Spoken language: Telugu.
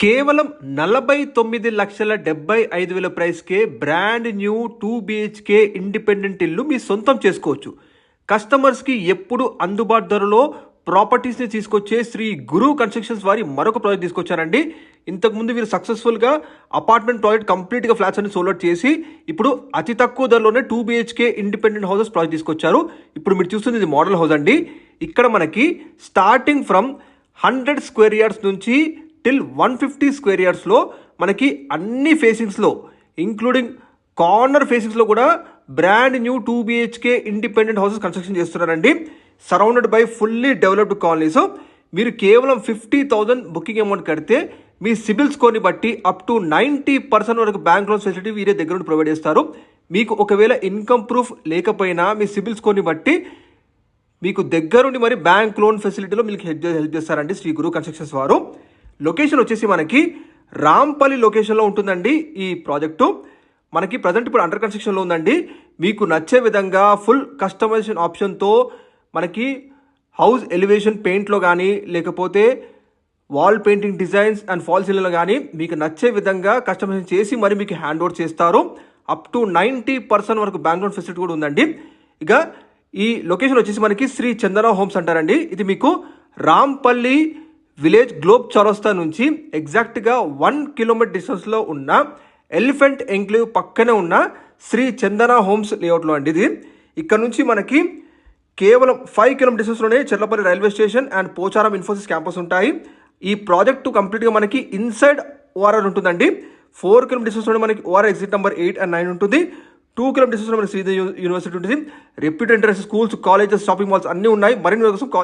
కేవలం 49,75,000 ప్రైస్కే బ్రాండ్ న్యూ 2 BHK ఇండిపెండెంట్ ఇల్లు మీ సొంతం చేసుకోవచ్చు. కస్టమర్స్కి ఎప్పుడు అందుబాటు ధరలో ప్రాపర్టీస్ని తీసుకొచ్చే శ్రీ గురు కన్స్ట్రక్షన్స్ వారి మరొక ప్రాజెక్ట్ తీసుకొచ్చారండి. ఇంతకుముందు వీరు సక్సెస్ఫుల్గా అపార్ట్మెంట్ ప్రాజెక్ట్ కంప్లీట్గా ఫ్లాట్స్ అన్ని సోల్డ్ అవుట్ చేసి ఇప్పుడు అతి తక్కువ ధరలోనే 2 BHK ఇండిపెండెంట్ హౌసెస్ ప్రాజెక్ట్ తీసుకొచ్చారు. ఇప్పుడు మీరు చూస్తుంది ఇది మోడల్ హౌస్ అండి. ఇక్కడ మనకి స్టార్టింగ్ ఫ్రమ్ 100 స్క్వేర్ యార్డ్స్ నుంచి టిల్ 150 స్క్వేర్ యార్డ్స్లో మనకి అన్ని ఫేసింగ్స్లో ఇంక్లూడింగ్ కార్నర్ ఫేసింగ్స్లో కూడా brand new 2 BHK independent houses construction చేస్తున్నారండి. Surrounded by fully developed colonies. మీరు కేవలం 50,000 బుకింగ్ అమౌంట్ కడితే మీ సిబిల్ స్కోర్ని బట్టి అప్ టు 90% వరకు బ్యాంక్ లోన్ ఫెసిలిటీ వీరే దగ్గర నుండి ప్రొవైడ్ చేస్తారు. మీకు ఒకవేళ ఇన్కమ్ ప్రూఫ్ లేకపోయినా మీ సిబిల్ స్కోర్ని బట్టి మీకు దగ్గరుండి మరి బ్యాంక్ లోన్ ఫెసిలిటీలో మీకు హెల్ప్ చేస్తారండి శ్రీ గురు కన్స్ట్రక్షన్స్ వారు. లొకేషన్ వచ్చేసి మనకి రాంపల్లి లొకేషన్లో ఉంటుందండి. ఈ ప్రాజెక్టు మనకి ప్రజెంట్ ఇప్పుడు అండర్ కన్స్ట్రక్షన్లో ఉందండి. మీకు నచ్చే విధంగా ఫుల్ కస్టమైజేషన్ ఆప్షన్తో మనకి హౌస్ ఎలివేషన్ పెయింట్లో కానీ లేకపోతే wall painting designs and fall సీలింగ్లో కానీ మీకు నచ్చే విధంగా కస్టమైజేషన్ చేసి మరి మీకు హ్యాండ్ ఓవర్ చేస్తారు. అప్ టు 90% వరకు బ్యాంక్ లోన్ ఫెసిలిటీ కూడా ఉందండి. ఇక ఈ లొకేషన్ వచ్చేసి మనకి శ్రీ చందన హోమ్స్ అంటారండి. ఇది మీకు రాంపల్లి విలేజ్ గ్లోబ్ చౌరస్తా నుంచి ఎగ్జాక్ట్గా 1 కిలోమీటర్ డిస్టెన్స్లో ఉన్న ఎలిఫెంట్ ఎంక్లేవ్ పక్కనే ఉన్న శ్రీ చందన హోమ్స్ లేఅవుట్లో అండి. ఇది ఇక్కడ నుంచి మనకి కేవలం 5 కిలోమీటర్ డిస్టెన్స్లోనే Cherlapalli railway station and Pocharam Infosys campus ఉంటాయి. ఈ ప్రాజెక్టు కంప్లీట్గా మనకి ఇన్సైడ్ ఓఆర్ఆర్ ఉంటుందండి. 4 కిలోమీటర్ డిస్టెన్స్లోనే మనకి ఓఆర్ఆర్ ఎగ్జిట్ నెంబర్ 8 and 9 ఉంటుంది. 2 కిలోమీటర్ డిస్టెన్స్లో మనకి శ్రీదేవి యూనివర్సిటీ ఉంటుంది. Reputed international schools, colleges, shopping malls అన్నీ ఉన్నాయి. మరిన్ని కోసం